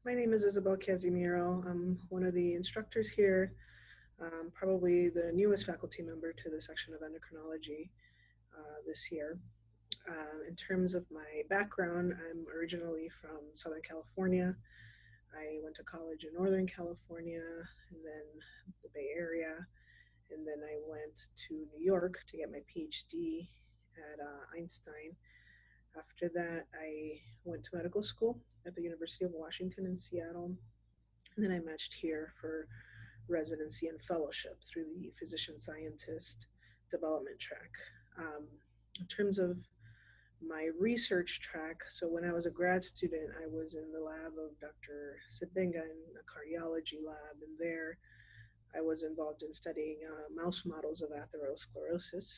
My name is Isabel Casimiro. I'm one of the instructors here, probably the newest faculty member to the section of endocrinology this year. In terms of my background, I'm originally from Southern California. I went to college in Northern California and then the Bay Area, and then I went to New York to get my PhD at Einstein. After that, I went to medical school at the University of Washington in Seattle, and then I matched here for residency and fellowship through the physician scientist development track. Um, in terms of my research track, so when I was a grad student, I was in the lab of Dr. Sibenga in a cardiology lab, and there I was involved in studying mouse models of atherosclerosis.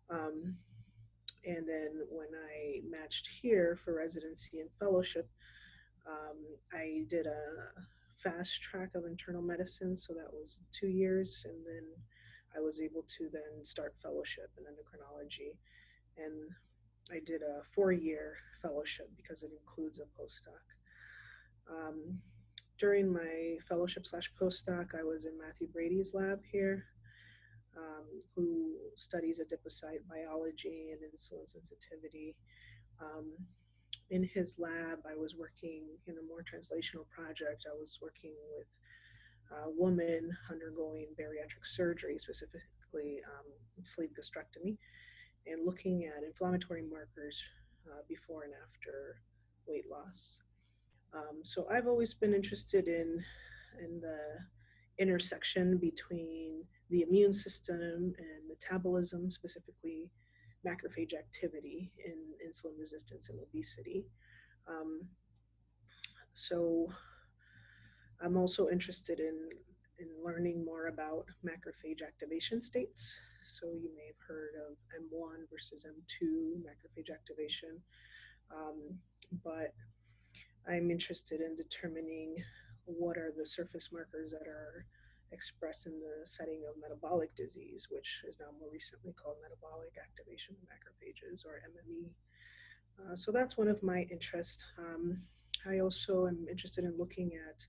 Um, and then when I matched here for residency and fellowship, um, I did a fast track of internal medicine, so that was 2 years, and then I was able to then start fellowship in endocrinology, and I did a 4 year fellowship because it includes a postdoc. Um, During my fellowship slash postdoc, I was in Matthew Brady's lab here, who studies adipocyte biology and insulin sensitivity. Um, in his lab, I was working in a more translational project. I was working with women undergoing bariatric surgery, specifically sleeve gastrectomy, and looking at inflammatory markers before and after weight loss. So I've always been interested in the intersection between the immune system and metabolism, specifically macrophage activity in insulin resistance and obesity. Um, so I'm also interested in learning more about macrophage activation states. So you may have heard of M1 versus M2 macrophage activation, um, but I'm interested in determining what are the surface markers that are expressed in the setting of metabolic disease, which is now more recently called metabolic activation of macrophages, or MME. So that's one of my interests. I also am interested in looking at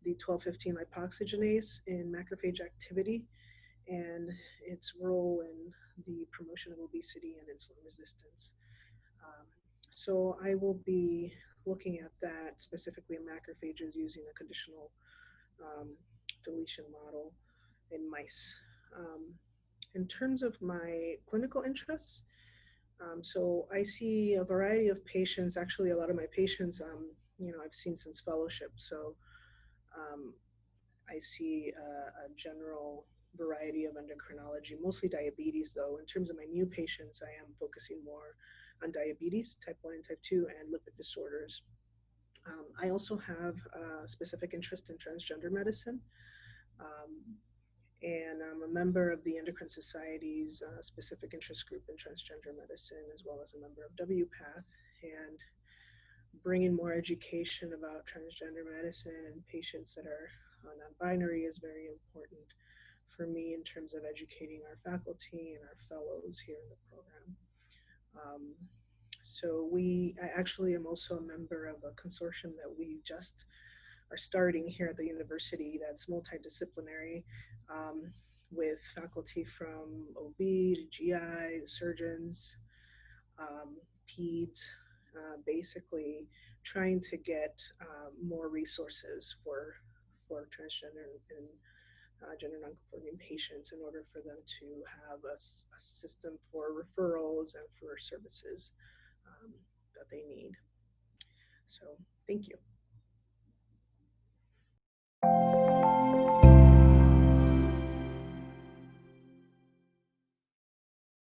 the 1215 lipoxygenase in macrophage activity and its role in the promotion of obesity and insulin resistance. Um, so I will be looking at that specifically in macrophages using a conditional um, deletion model in mice. Um, in terms of my clinical interests, so I see a variety of patients. Actually, a lot of my patients, I've seen since fellowship. So um, I see a general variety of endocrinology, mostly diabetes, though. In terms of my new patients, I am focusing more on diabetes, type 1 and type 2, and lipid disorders. I also have a specific interest in transgender medicine. Um, and I'm a member of the Endocrine Society's specific interest group in transgender medicine, as well as a member of WPATH. And bringing more education about transgender medicine and patients that are non-binary is very important for me in terms of educating our faculty and our fellows here in the program. Um, I actually am also a member of a consortium that we just are starting here at the university that's multidisciplinary, um, with faculty from OB to GI, surgeons, peds, basically trying to get more resources for transgender and gender nonconforming patients in order for them to have a system for referrals and for services um, that they need. So thank you.